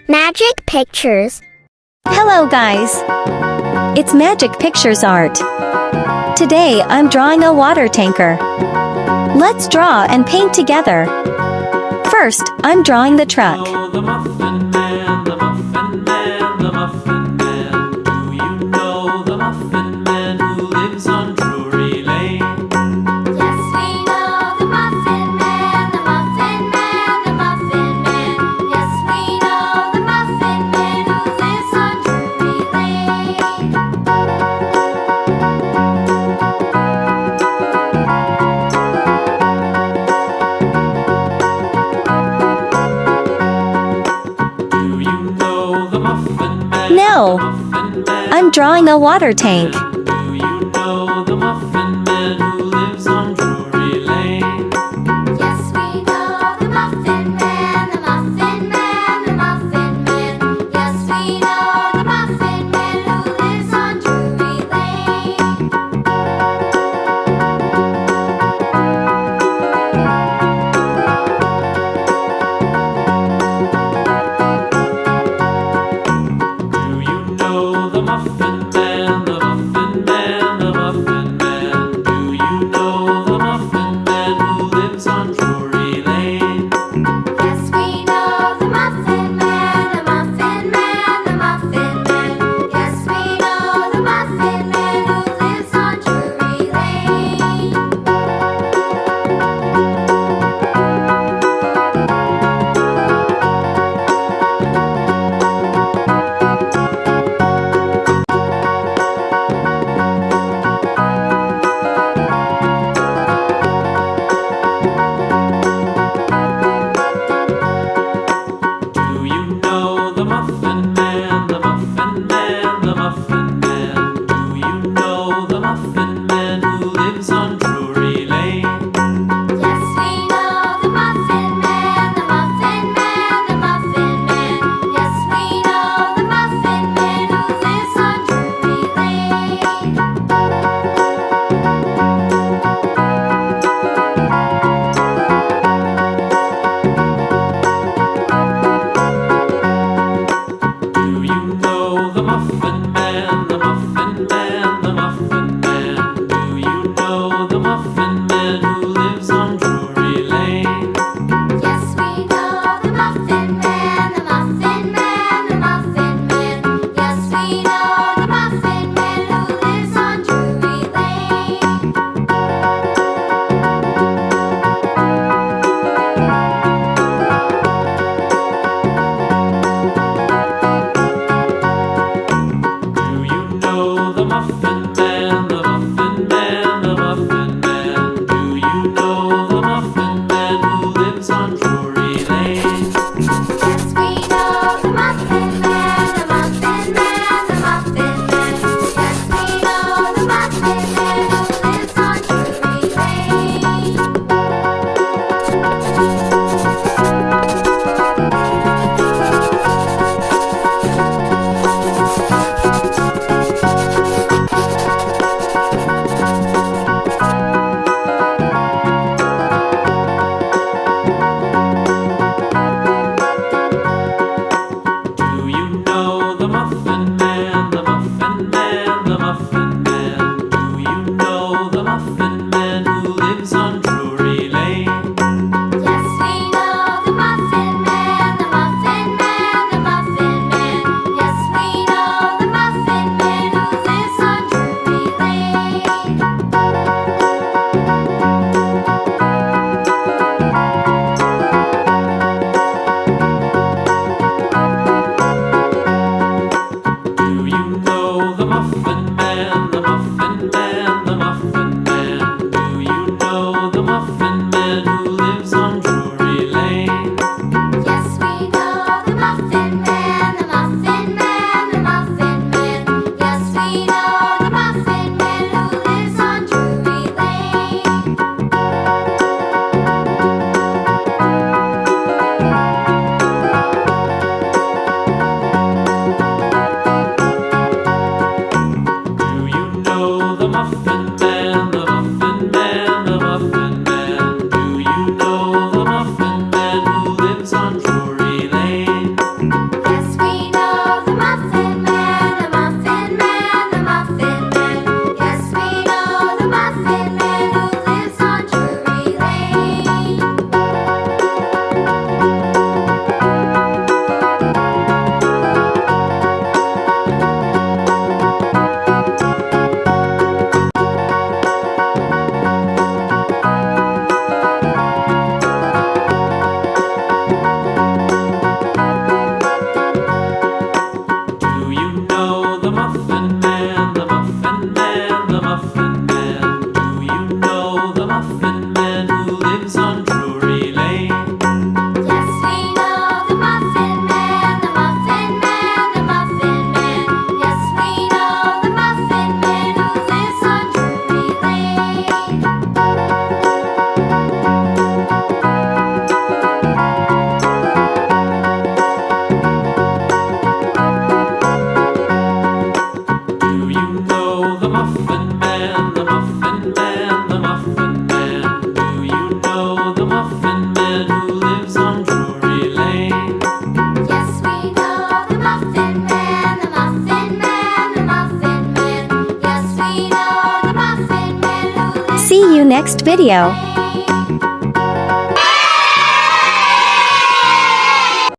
Magic Pictures. Hello guys! It's Magic Pictures art. Today I'm drawing a water tanker. Let's draw and paint together. First, I'm drawing the truck. The Muffin Man, the Muffin Man, the Muffin Man. Do you know the Muffin Man who lives on Drury Lane? Yes, we know the Muffin Man, the Muffin Man, the Muffin Man. Yes, we know the Muffin Man who lives on Drury Lane. Do you know the Muffin Man? No, the Muffin Man? I'm drawing a water tank. Do you know the Muffin Man who lives on Drury Lane? Yes, we know the Muffin Man, the Muffin Man, the Muffin Man. Yes, we know the Muffin Man who lives on Drury Lane. Do you know the Muffin Man, the Muffin Man, the Muffin Man? See you next video.